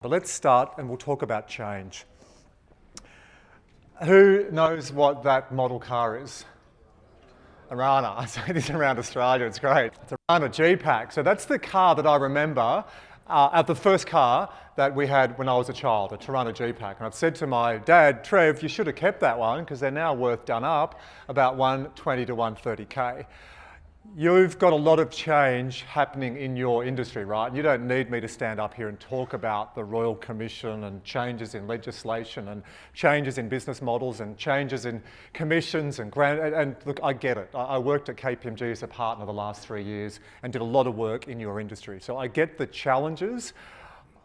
But let's start and we'll talk about change. Who knows what that model car is? Arana. I say this around Australia, it's great. It's a Arana G-Pack. So that's the car that I remember, the first car that we had when I was a child, a Torana G-Pack. And I've said to my dad, Trev, you should have kept that one because they're now worth done up about 120 to 130K. You've got a lot of change happening in your industry, right? You don't need me to stand up here and talk about the Royal Commission and changes in legislation and changes in business models and changes in commissions and look, I get it. I worked at KPMG as a partner the last 3 years and did a lot of work in your industry. So I get the challenges.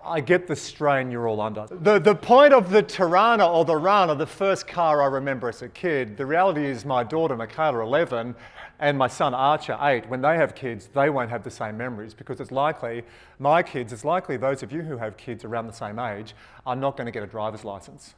I get the strain you're all under. The point of the Torana or the Rana, the first car I remember as a kid, the reality is my daughter Michaela, 11, and my son Archer, 8, when they have kids, they won't have the same memories because it's likely those of you who have kids around the same age are not going to get a driver's license.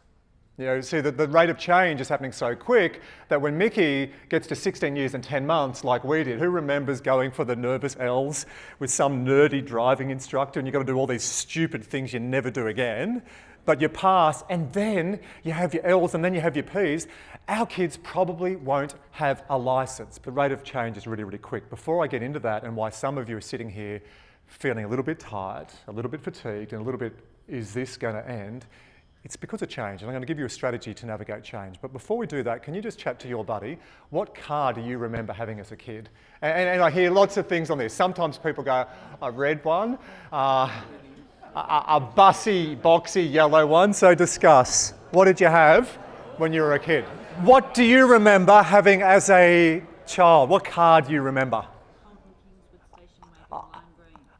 You know, see, the rate of change is happening so quick that when Mickey gets to 16 years and 10 months like we did, who remembers going for the nervous L's with some nerdy driving instructor and you've got to do all these stupid things you never do again, but you pass and then you have your L's and then you have your P's. Our kids probably won't have a license. The rate of change is really, really quick. Before I get into that and why some of you are sitting here feeling a little bit tired, a little bit fatigued and a little bit, is this going to end? It's because of change, and I'm going to give you a strategy to navigate change. But before we do that, can you just chat to your buddy? What car do you remember having as a kid? And I hear lots of things on this. Sometimes people go, a red one, a bussy, boxy, yellow one. So discuss. What did you have when you were a kid? What do you remember having as a child? What car do you remember?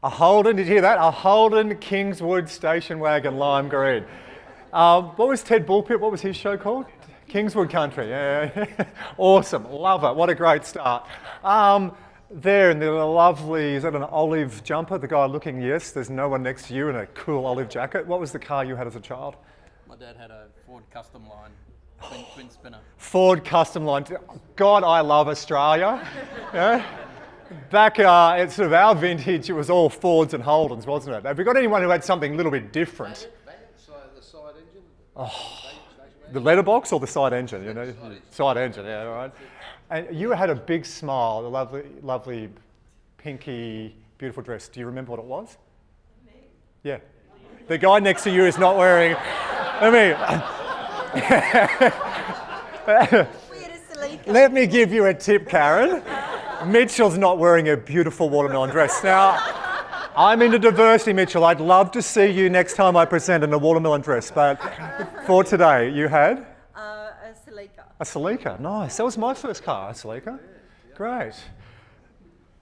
A Holden, did you hear that? A Holden Kingswood station wagon lime green. What was Ted Bullpit? What was his show called? Kingswood Country. Yeah. Awesome. Love it. What a great start. There in the lovely, is that an olive jumper? The guy looking, yes, there's no one next to you in a cool olive jacket. What was the car you had as a child? My dad had a Ford Custom Line, twin spinner. Ford Custom Line. God, I love Australia. Yeah. Back at sort of our vintage, it was all Fords and Holdens, wasn't it? Have you got anyone who had something a little bit different? The side engine. Oh, the letterbox or the side engine? You know, side engine. Yeah, all right. And you had a big smile, a lovely, lovely, pinky, beautiful dress. Do you remember what it was? Yeah. The guy next to you is not wearing. Let me give you a tip, Karen. Mitchell's not wearing a beautiful watermelon dress. Now, I'm into diversity, Mitchell. I'd love to see you next time I present in a watermelon dress, but for today, you had? A Celica. A Celica, nice. That was my first car, a Celica. Great.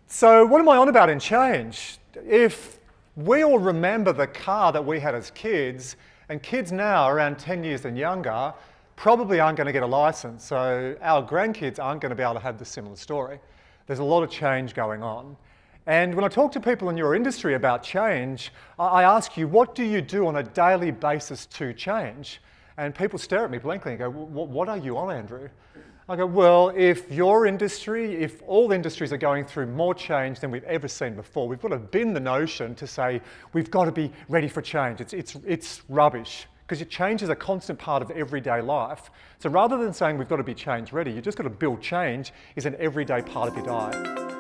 So what am I on about in change? If we all remember the car that we had as kids, and kids now around 10 years and younger probably aren't going to get a license, so our grandkids aren't going to be able to have the similar story. There's a lot of change going on. And when I talk to people in your industry about change, I ask you, what do you do on a daily basis to change? And people stare at me blankly and go, what are you on, Andrew? I go, well, if your industry, if all industries are going through more change than we've ever seen before, we've got to bin the notion to say, we've got to be ready for change. It's rubbish, because change is a constant part of everyday life. So rather than saying we've got to be change ready, you've just got to build change is an everyday part of your diet.